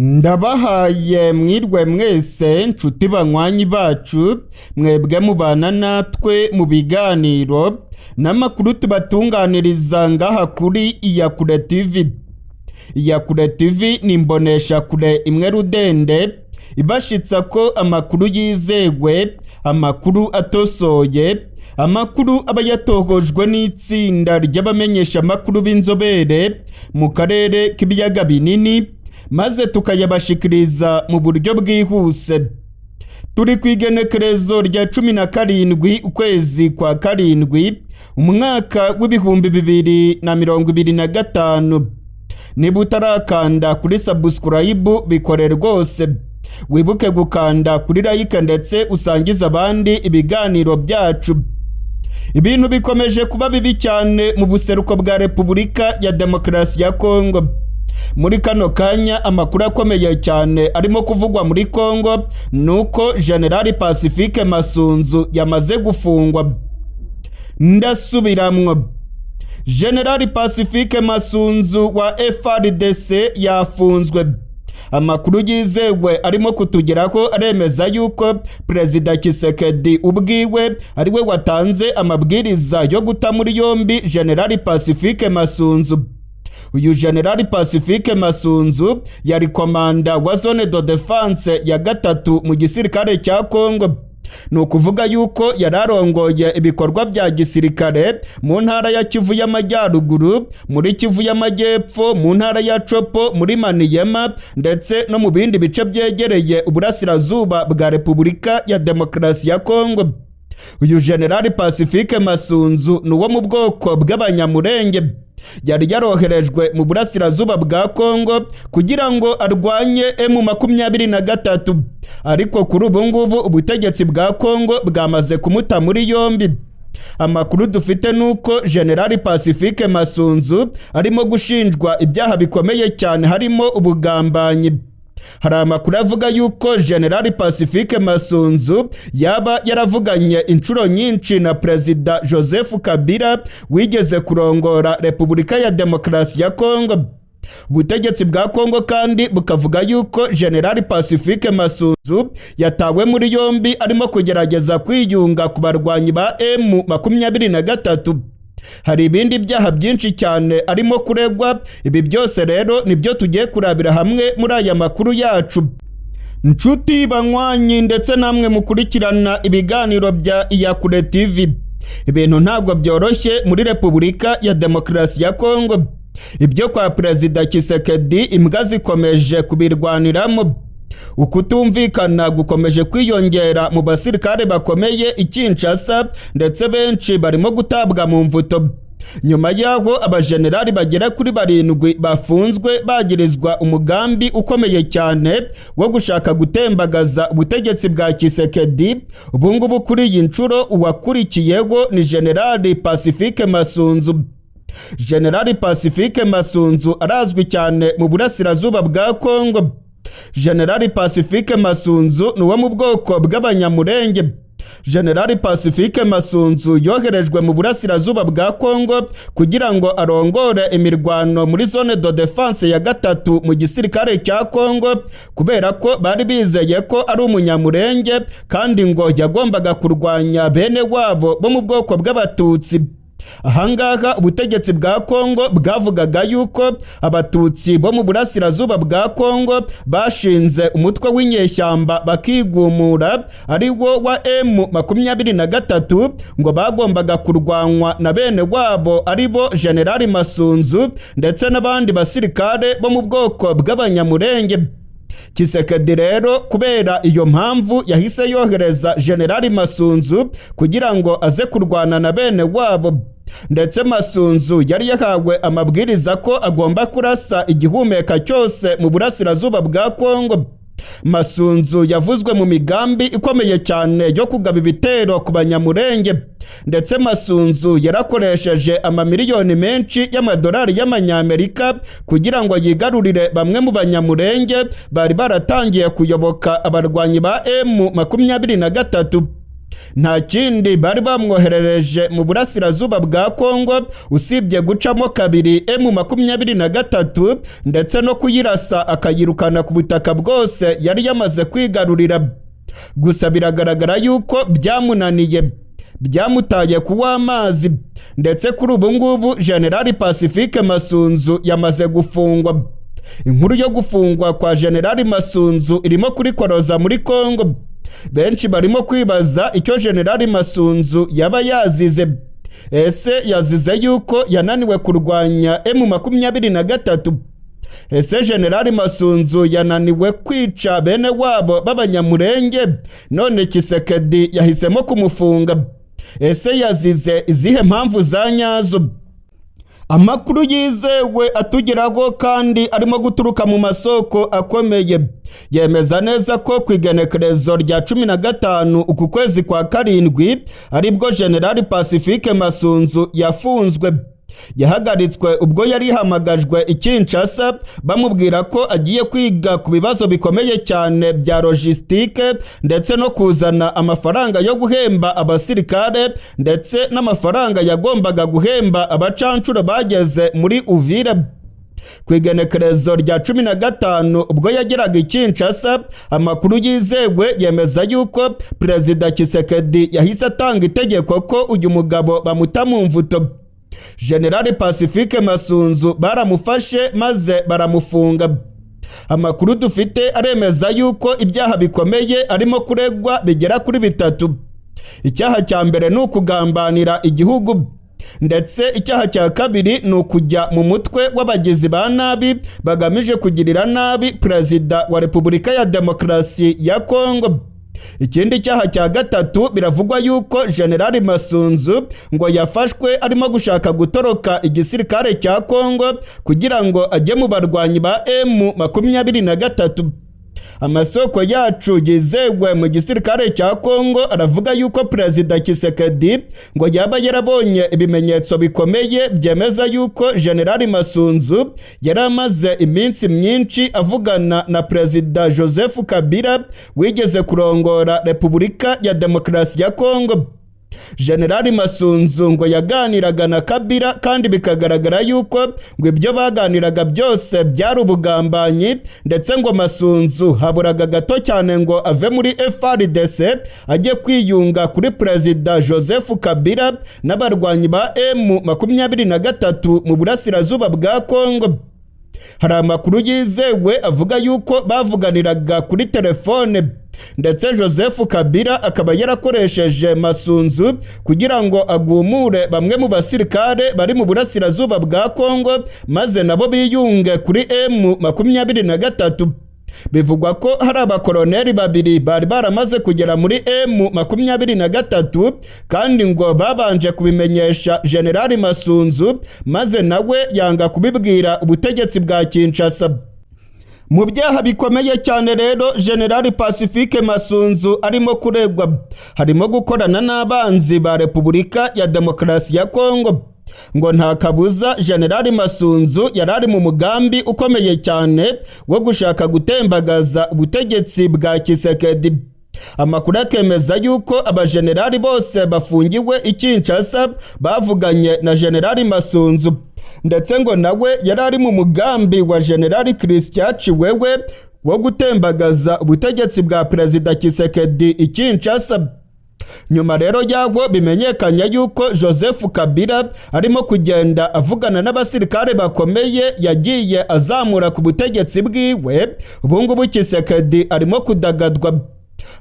Ndabahaye mwirwe mwese nshuti banywanyi bacu mwebwe mubana natwe mu biganiro n'amakuru tubatunganiriza ngaha kuri Iyakure TV. Iyakure TV ni imbonesha kure imwe rudende ibashitsa ko amakuru yizewe, amakuru atosoye, amakuru aba yatohojwe n'itsinda ry'abamenyesha amakuru b'inzobere mu karere k'ibiyaga binini, maze tukayabashikiriza mu buryo bwihuse. Turi kwigenekerezo rya 17 ukwezi kwa karindwi umwaka w'ibihumbi 2025. Niba utarakanda kuri subscribe bikore rwose, wibuke gukanda kuri like ndetse usangiza abandi ibiganiro byacu. Ibintu bikomeje kuba bibi cyane mu buseruko bwa Repubulika ya Demokarasi ya Kongo. Muri kano kanya amakuru akomeye cyane arimo kuvugwa muri Kongo nuko General Pacifique MASUNZU yamaze gufungwa. Ndasubiramwo, General Pacifique MASUNZU wa FARDC yafunzwe. Amakuru yizewe arimo kutugeraho aremeza yuko Perezida Tshisekedi ubwiwe ariwe watanze amabwiriza yo guta muri yombi General Pacifique MASUNZU. Uyu General Pacifique MASUNZU yari komanda wa zone de defense ya gatatu mu gisirikare cya Kongo. Nukuvuga yuko yararongoye ibikorwa bya gisirikare mu ntara ya Kivu y'Amajyaruguru, muri Kivu y'Amajyepfo, mu ntara ya Chopo, muri Maniema ndetse no mu bindi bice byegereye uburasirazuba bwa Repubulika ya Demokarasi ya Kongo. Uyu General Pacifique MASUNZU nuwo mu bwoko bw'abanyamurenge. Yari yaroherejwe mu burasirazuba bwa Kongo kugira ngo arwanye M23, ariko kuri ubu ngubu ubutegetsi bwa Kongo bwamaze kumuta muri yombi. Amakuru dufite nuko General Pacifique MASUNZU arimo gushinjwa ibyaha bikomeye cyane harimo ubugambanyi. Hari amakuru avuga yuko General Pacifique MASUNZU yaba yaravuganye inshuro nyinshi na Perezida Joseph Kabila wigeze kurongora Repubulika ya Demokarasi ya Kongo. Ubutegetsi bwa Kongo kandi bukavuga yuko General Pacifique MASUNZU yatawe muri yombi arimo kugerageza kwiyunga ku barwanyi ba M23. Hari ibindi byaha byinshi cyane arimo kuregwa. Ibi byose rero nibyo tugiye kurabira hamwe muri aya makuru yacu. Nshuti banywanyi ndetse namwe mukurikirana ibiganiro bya Iyakure TV, ibintu ntabwo byoroshye muri Repubulika ya Demokarasi ya Kongo. Ibyo kwa Perezida Tshisekedi imbwa zikomeje kubirwaniramo. Ukutumvikana gukomeje kwiyongera mu basirikare bakomeye i Kinshasa ndetse benshi barimo gutabwa mu mvuto. Nyuma yaho abajenerali bagera kuri 7 bafunzwe bagirizwa umugambi ukomeye cyane wo gushaka gutembagaza ubutegetsi bwa Tshisekedi. Ubungubu kuri iyi nshuro uwakurikiyeho ni General Pacifique MASUNZU. General Pacifique MASUNZU arazwi cyane mu burasirazuba bwa Kongo. General Pacifique MASUNZU nuwo mu bwoko bw'abanyamurenge. General Pacifique MASUNZU yoherejwe mu burasirazuba bwa Kongo kugira ngo arongore imirwano muri zone de defense ya gatatu mu gisirikare cya Kongo, kubera ko bari bizeye ko ari umunyamurenge kandi ngo yagombaga kurwanya bene wabo bo mu bwoko bw'abatutsi. Ahangaha ubutegetsi bwa Kongo bwavugaga yuko abatutsi bo mu burasirazuba bwa Kongo bashinze umutwe w'inyeshyamba bakigumura ari wo wa M23, ngo bagombaga kurwanwa na bene wabo ari bo General MASUNZU ndetse n'abandi basirikare bo mu bwoko bw'abanyamurenge. Tshisekedi rero kubera iyo mpamvu yahise yohereza General MASUNZU kugira ngo aze kurwana na bene wabo. Ndetse MASUNZU yari yahawe amabwiriza ko agomba kurasa igihumeka cyose mu burasirazuba bwa Kongo. MASUNZU yavuzwe mu migambi ikomeye cyane yo kugaba ibitero ku banyamurenge. Ndetse MASUNZU yarakoresheje amamiliyoni menshi y'amadolari y'amanyamerika kugira ngo yigarurire bamwe mu banyamurenge bari baratangiye kuyoboka abarwanyi ba M23. nta kindi bari bamwoherereje mu burasirazuba bwa Kongo usibye gucamo kabiri M23 ndetse no kuyirasa akayirukana ku butaka bwose yari yamaze kwigarurira. Gusa biragaragara yuko byamunaniye, byamutaye kuwa amazi, ndetse kuri ubu ngubu General Pacifique MASUNZU yamaze gufungwa. Inkuru yo gufungwa kwa General MASUNZU irimo kurikoroza muri Kongo. Benshi barimo kwibaza icyo General MASUNZU yaba yazize. Ese yazize yuko yananiwe kurwanya M23? Ese General MASUNZU yananiwe kwica bene wabo b'abanyamurenge none Tshisekedi yahisemo kumufunga? Ese yazize izihe mpamvu za nyazo? Amakuru yizewe atugeraho kandi arimo guturuka mu masoko akomeye yemeza neza ko ku igenekerezo rya 15 uku kwezi kwa karindwi aribwo General Pacifique MASUNZU yafunzwe. Yahagaritswe ubwo yari hamagajwe i Kinshasa bamubwira ko agiye kwiga ku bibazo bikomeye cyane bya logistique ndetse no kuzana amafaranga yo guhemba abasirikare ndetse n'amafaranga yagombaga guhemba abacancuro bageze muri Uvira. Ku igenekerezo rya 15 ubwo yageraga i Kinshasa, amakuru yizewe yemeza yuko Perezida Tshisekedi yahise atanga itegeko ko uyu mugabo bamuta mu mvuto. General Pacifique MASUNZU baramufashe maze baramufunga. Amakuru dufite aremeza yuko ibyaha bikomeye arimo kuregwa bigera kuri 3. Icyaha cya mbere ni ukugambanira igihugu, ndetse icyaha cya kabiri ni ukujya mu mutwe w'abagizi ba nabi bagamije kugirira nabi Perezida wa Repubulika ya Demokarasi ya Kongo. Ikindi cyaha cya gatatu biravugwa yuko General MASUNZU ngo yafashwe arimo gushaka gutoroka igisirikare cya Kongo kugira ngo ajye mu barwanyi ba M23. Amasoko yacu yizewe mu gisirikare cya Kongo aravuga yuko Perezida Tshisekedi ngo yaba yarabonye ibimenyetso bikomeye byemeza yuko General MASUNZU yari amaze iminsi myinshi avugana na Perezida Joseph Kabila wigeze kurongora Repubulika ya Demokarasi ya Kongo. General MASUNZU ngo yaganiraga na Kabila kandi bikagaragara yuko ngo ibyo baganiraga byose byari ubugambanyi, ndetse ngo MASUNZU haburaga gato cyane ngo ave muri FARDC ajye kwiyunga kuri Perezida Joseph Kabila n'abarwanyi ba M23 mu burasirazuba bwa Kongo. Hari amakuru yizewe avuga yuko bavuganiraga kuri telefone, ndetse Joseph Kabila akaba yarakoresheje MASUNZU kugira ngo agumure bamwe mu basirikare bari mu burasirazuba bwa Kongo maze nabo biyunge kuri M23. Bivugwa ko hari abakoloneli babiri bari baramaze kugera muri M23 kandi ngo babanje kubimenyesha General MASUNZU maze nawe yanga kubibwira ubutegetsi bwa Kinshasa. Mu byaha bikomeye cyane rero General Pacifique MASUNZU arimo kuregwa harimo gukorana n'abanzi ba Repubulika ya Demokarasi ya Kongo. Ngo nta kabuza General MASUNZU yarari mu mugambi ukomeye cyane wo gushaka gutembagaza ubutegetsi bwa Tshisekedi. Amakuru akemeza yuko abajenerali bose bafungiwe i Kinshasa bavuganye na General MASUNZU, ndetse ngo nawe yarari mu mugambi wa General Christian Chiwewe wo gutembagaza ubutegetsi bwa Perezida Tshisekedi i Kinshasa. Nyuma rero yaho bimenyekanye yuko Joseph Kabila arimo kugenda avugana n'abasirikare bakomeye yagiye azamura ku butegetsi bwiwe. Ubungubu Tshisekedi arimo kudagadwa.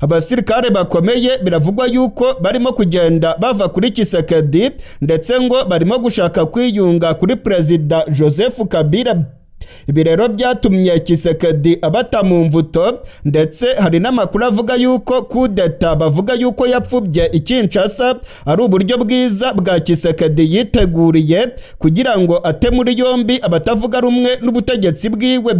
Abasirikare bakomeye biravugwa yuko barimo kugenda bava kuri Tshisekedi, ndetse ngo barimo gushaka kwiyunga kuri Perezida Joseph Kabila. Ibi rero byatumye Tshisekedi abata mu mvuto, ndetse hari n'amakuru avuga yuko kudeta bavuga yuko yapfubye i Kinshasa ari uburyo bwiza bwa Tshisekedi yiteguriye kugira ngo ate muri yombi abatavuga rumwe n'ubutegetsi bwiwe.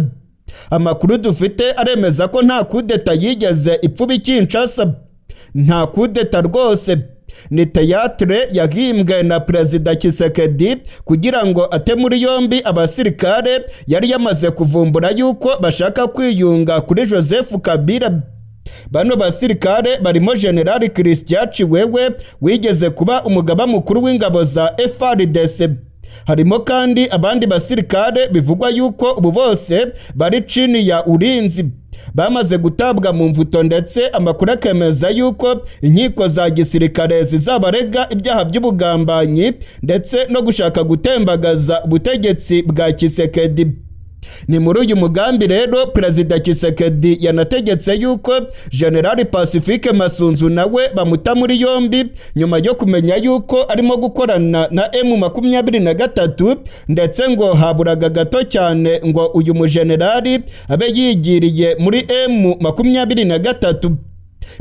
Amakuru dufite aremeza ko nta kudeta yigeze ipfuba i Kinshasa. Nta kudeta rwose, ni teatre yahimbwe na Perezida Tshisekedi kugira ngo ate muri yombi abasirikare yari yamaze kuvumbura yuko bashaka kwiyunga kuri Joseph Kabila. Bano basirikare barimo General Christian Chiwewe wigeze kuba umugaba mukuru w'ingabo za FARDC. Harimo kandi abandi basirikare bivugwa yuko ubu bose bari chini ya ulinzi bamaze gutabwa mu mvuto, ndetse amakuru akemeza yuko inkiko za gisirikare zizabarega ibyaha by'ubugambanyi ndetse no gushaka gutembagaza ubutegetsi bwa Tshisekedi. Ni muri uyu mugambi rero Perezida Tshisekedi yanategetse yuko General Pacifique MASUNZU nawe bamuta muri yombi nyuma yo kumenya yuko arimo gukorana na M23, ndetse ngo haburaga gato cyane ngo uyu mujenerali abe yigiriye muri M23.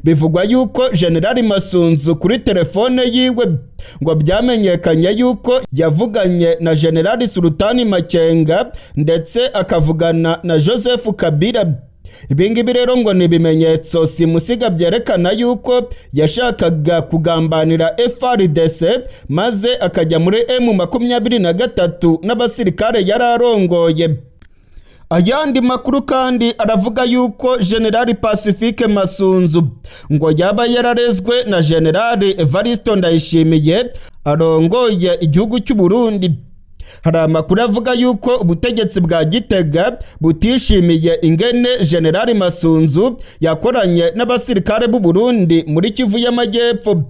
Bivugwa yuko General MASUNZU kuri telefone yiwe ngo byamenyekanye yuko yavuganye na General Sultani Makenga ndetse akavugana na Joseph Kabila. Ibingibi rero ngo ni ibimenyetso simusiga byerekana yuko yashakaga kugambanira FARDC maze akajya muri M23 n'abasirikare yararongoye. Ayandi makuru kandi aravuga yuko General Pacifique MASUNZU ngo yaba yararezwe na General Evariste Ndayishimiye arongoye igihugu cy'u Burundi. Hari amakuru avuga yuko ubutegetsi bwa Gitega butishimiye ingene General MASUNZU yakoranye n'abasirikare b'u Burundi muri Kivu y'Amajyepfo.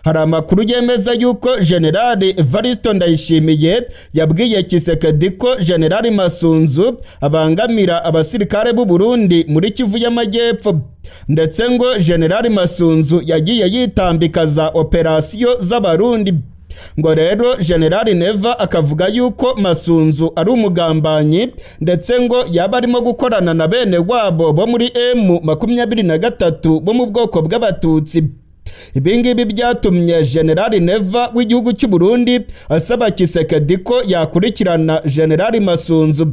Hari amakuru yemeza yuko General Evariste Ndayishimiye yabwiye Tshisekedi ko General MASUNZU abangamira abasirikare b'u Burundi muri Kivu y'Amajyepfo, ndetse ngo General MASUNZU yagiye yitambika za operasiyo z'abarundi. Ngo rero General Neva akavuga yuko MASUNZU ari umugambanyi, ndetse ngo yaba arimo gukorana na bene wabo bo muri M23 bo mu bwoko bw'abatutsi. Ibingibi byatumye General Neva w'igihugu cy'u Burundi asaba Tshisekedi ko yakurikirana General MASUNZU.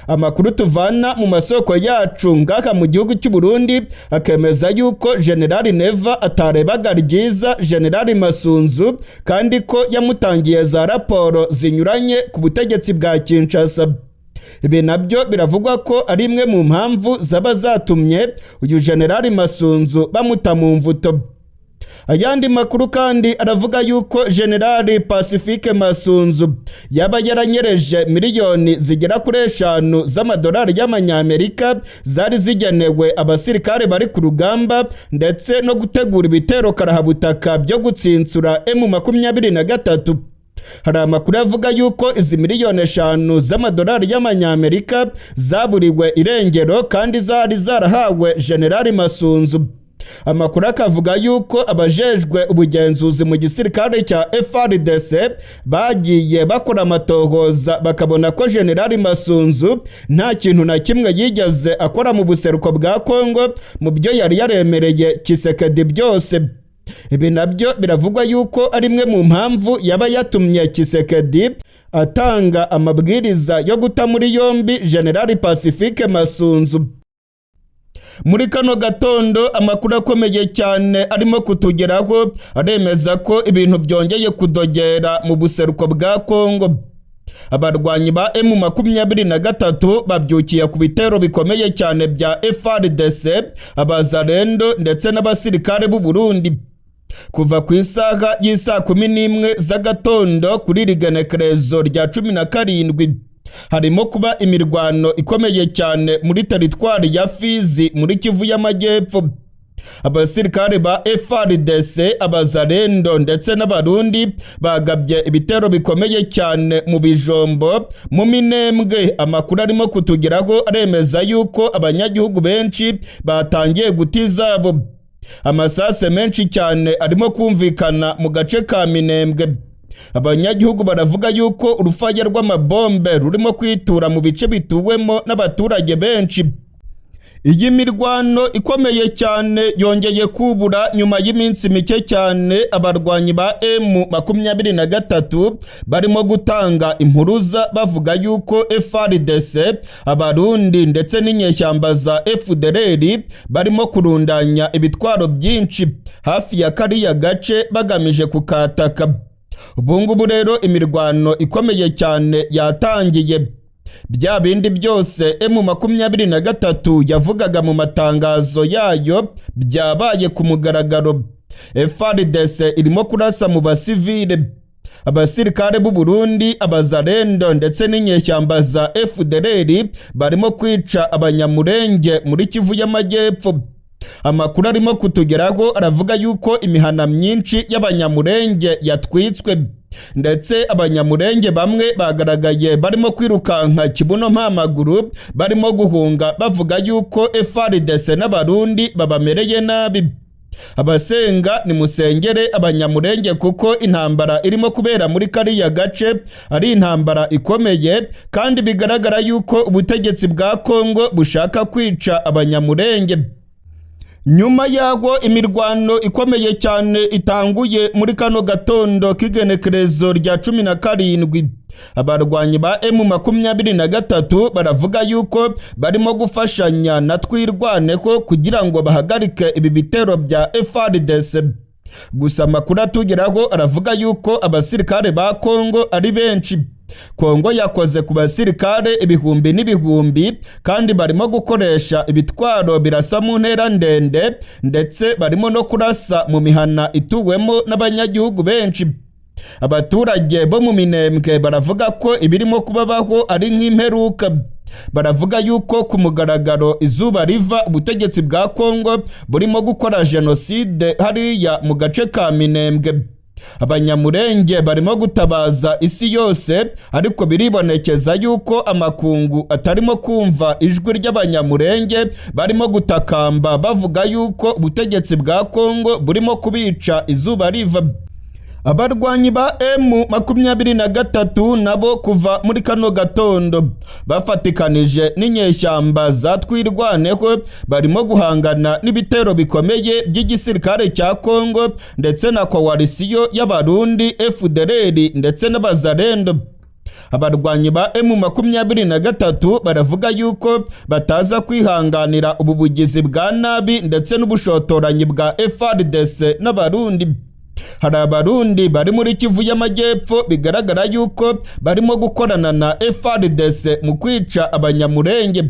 Amakuru tuvana mu masoko yacu ngaka mu gihugu cy'u Burundi akemeza yuko General Neva atarebaga ryiza General MASUNZU, kandi ko yamutangiye za raporo zinyuranye ku butegetsi bwa Kinshasa. Ibi nabyo biravugwa ko ari imwe mu mpamvu zaba zatumye uyu General MASUNZU bamuta mu mvuto. Ayandi makuru kandi aravuga yuko General Pacifique MASUNZU yaba yaranyereje miliyoni zigera kuri 5 z'amadolari y'amanyamerika zari zigenewe abasirikare bari ku rugamba, ndetse no gutegura ibitero karahabutaka byo gutsinsura M23. Hari amakuru avuga yuko izi miliyoni 5 z'amadolari y'amanyamerika zaburiwe irengero kandi zari zarahawe General MASUNZU. Amakuru akavuga yuko abajejwe ubugenzuzi mu gisirikare cya FARDC bagiye bakora amatohoza bakabona ko General MASUNZU nta kintu na kimwe yigeze akora mu buseruko bwa Kongo mu byo yari yaremereye Tshisekedi byose. Ibi nabyo biravugwa yuko ari imwe mu mpamvu yaba yatumye Tshisekedi atanga amabwiriza yo guta muri yombi General Pacifique MASUNZU. Muri kano gatondo amakuru akomeye cyane arimo kutugeraho aremeza ko ibintu byongeye kudogera mu buseruko bwa Kongo. Abarwanyi ba M23 babyukiye ku bitero bikomeye cyane bya FARDC, abazarendo ndetse n'abasirikare b'u Burundi. Kuva ku isaha y'isa 11 z'agatondo kuri rigenekerezo rya 17 harimo kuba imirwano ikomeye cyane muri teritwari ya Fizi muri Kivu y'Amajyepfo. Abasirikare ba FARDC, abazarendo ndetse n'abarundi bagabye ibitero bikomeye cyane mu Bijombo, mu Minembwe. Amakuru arimo kutugeraho aremeza yuko abanyagihugu benshi batangiye gutizabo. Amasase menshi cyane arimo kumvikana mu gace ka Minembwe. Abanyagihugu baravuga yuko urufaya rw'amabombe rurimo kwitura mu bice bituwemo n'abaturage benshi. Iyi mirwano ikomeye cyane yongeye kubura nyuma y'iminsi mike cyane abarwanyi ba M23 barimo gutanga impuruza bavuga yuko FARDC, abarundi ndetse n'inyeshyamba za FDLR barimo kurundanya ibitwaro byinshi hafi ya kariya gace bagamije kukataka. Ubungubu rero imirwano ikomeye cyane yatangiye. bya bindi byose M23 yavugaga mu matangazo yayo byabaye ku mugaragaro. FARDC irimo kurasa mu basivile, abasirikare b'u Burundi, abazarendo ndetse n'inyeshyamba za FDLR barimo kwica abanyamurenge muri Kivu y'Amajyepfo. Amakuru arimo kutugeraho aravuga yuko imihana myinshi y'abanyamurenge yatwitswe, ndetse abanyamurenge bamwe bagaragaye barimo kwirukanka kibuno mpamaguru, barimo guhunga bavuga yuko FARDC n'abarundi babamereye nabi. Abasenga ni musengere abanyamurenge kuko intambara irimo kubera muri kariya gace ari intambara ikomeye, kandi bigaragara yuko ubutegetsi bwa Kongo bushaka kwica abanyamurenge. Nyuma yaho imirwano ikomeye cyane itanguye muri kano gatondo k'igenekerezo rya 17, abarwanyi ba M23 baravuga yuko barimo gufashanya na twirwaneho kugira ngo bahagarike ibi bitero bya FARDC. Gusa amakuru atugeraho aravuga yuko abasirikare ba Kongo ari benshi. Kongo yakoze ku basirikare ibihumbi n'ibihumbi, kandi barimo gukoresha ibitwaro birasa mu ntera ndende, ndetse barimo no kurasa mu mihana ituwemo n'abanyagihugu benshi. Abaturage bo mu Minembwe baravuga ko ibirimo kubabaho ari nk'imperuka. Baravuga yuko ku mugaragaro izuba riva ubutegetsi bwa Kongo burimo gukora jenoside hariya mu gace ka Minembwe. Abanyamurenge barimo gutabaza isi yose, ariko biribonekeza yuko amakungu atarimo kumva ijwi ry'abanyamurenge barimo gutakamba bavuga yuko ubutegetsi bwa Kongo burimo kubica izuba riva. Abarwanyi ba M23 nabo kuva muri kano gatondo bafatikanije n'inyeshyamba za twirwaneho barimo guhangana n'ibitero bikomeye by'igisirikare cya Kongo ndetse na koalisiyo y'abarundi FDLR ndetse n'abazarendo. Abarwanyi ba M23 baravuga yuko bataza kwihanganira ubu bugizi bwa nabi ndetse n'ubushotoranyi bwa FARDC n'abarundi. Hari abarundi bari muri Kivu y'Amajyepfo bigaragara yuko barimo gukorana na FARDC mu kwica abanyamurenge,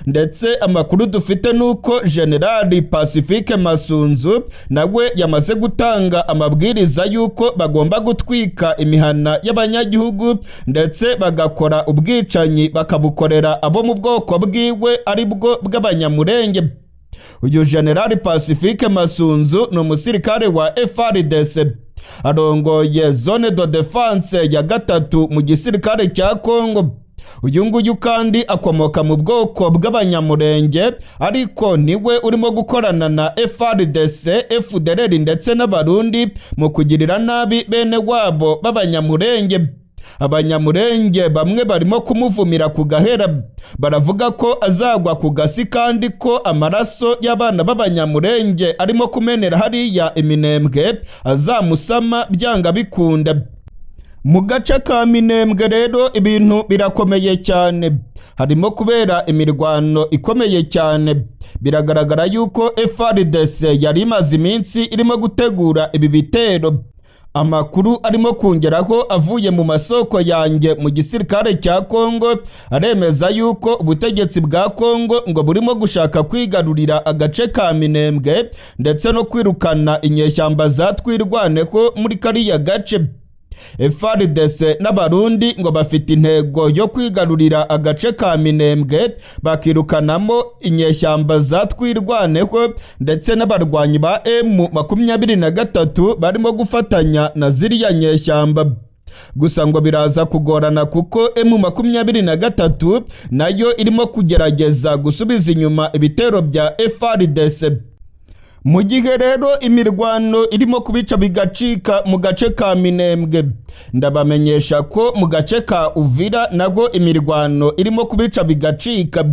ndetse amakuru dufite nuko General Pacifique MASUNZU nawe yamaze gutanga amabwiriza yuko bagomba gutwika imihana y'abanyagihugu ndetse bagakora ubwicanyi bakabukorera abo mu bwoko bwiwe ari bwo bw'abanyamurenge. Uyu General Pacifique MASUNZU ni umusirikare wa FARDC, arongoye zone de defense ya 3 mu gisirikare cya Kongo. Uyu nguyu kandi akomoka mu bwoko bw'abanyamurenge, ariko niwe urimo gukorana na FARDC, FDLR ndetse n'abarundi mu kugirira nabi bene wabo b'abanyamurenge. Abanyamurenge bamwe barimo kumuvumira ku gahera, baravuga ko azagwa ku gasi kandi ko amaraso y'abana b'abanyamurenge arimo kumenera hariya Iminembwe azamusama byanga bikunda. Mu gace ka Minembwe rero ibintu birakomeye cyane, harimo kubera imirwano ikomeye cyane. Biragaragara yuko FARDC yari imaze iminsi irimo gutegura ibi bitero. Amakuru arimo kongeraho avuye mu masoko yanjye mu gisirikare cya Kongo aremeza yuko ubutegetsi bwa Kongo ngo burimo gushaka kwigarurira agace ka Minembwe ndetse no kwirukana inyeshyamba za twirwaneho muri kariya gace. FARDC n'abarundi ngo bafite intego yo kwigarurira agace ka Minembwe bakirukanamo inyeshyamba za twirwaneho ndetse n'abarwanyi ba M23 barimo gufatanya na ziriya nyeshyamba. Gusa ngo biraza kugorana kuko M23 nayo irimo kugerageza gusubiza inyuma ibitero bya FARDC. Mu gihe rero imirwano irimo kubica bigacika mu gace ka Minembwe, ndabamenyesha ko mu gace ka Uvira naho imirwano irimo kubica bigacika.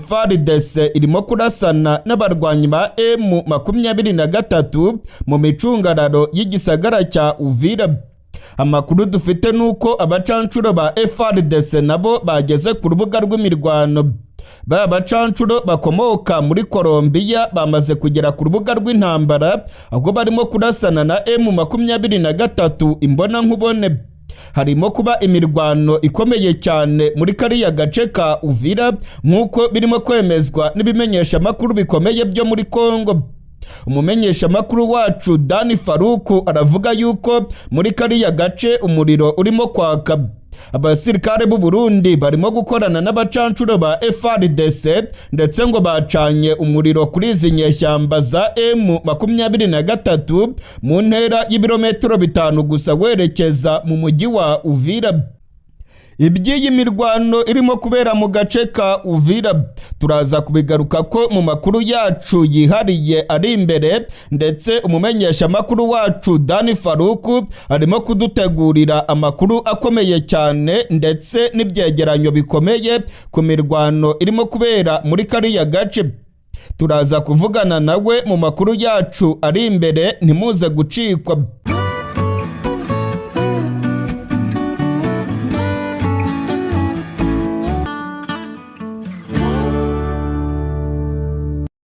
FARDC irimo kurasana n'abarwanyi ba M23 mu micungararo y'igisagara cya Uvira. Amakuru dufite nuko abacancuro ba FARDC nabo bageze ku rubuga rw'imirwano. Ba bacancuro bakomoka muri Colombia bamaze kugera ku rubuga rw'intambara, aho barimo kurasana na M23 imbona nkubone. harimo kuba imirwano ikomeye cyane muri kariya gace ka Uvira nk'uko birimo kwemezwa n'ibimenyesha makuru bikomeye byo muri Kongo. Umumenyesha makuru wacu Dani Faruku aravuga yuko muri kariya gace umuriro urimo kwaka. Abasirikare b'u Burundi barimo gukorana n'abacancuro ba FARDC ndetse ngo bacanye umuriro kuri izi nyeshyamba za M23 mu ntera y'ibirometero 5 gusa werekeza mu mujyi wa Uvira. Iby'iyi mirwano irimo kubera mu gace ka Uvira turaza kubigaruka ko mu makuru yacu yihariye ari imbere, ndetse umumenyesha makuru wacu Dani Faruku arimo kudutegurira amakuru akomeye cyane ndetse n'ibyegeranyo bikomeye ku mirwano irimo kubera muri kariya gace. Turaza kuvugana nawe mu makuru yacu ari imbere, ntimuze gucikwa.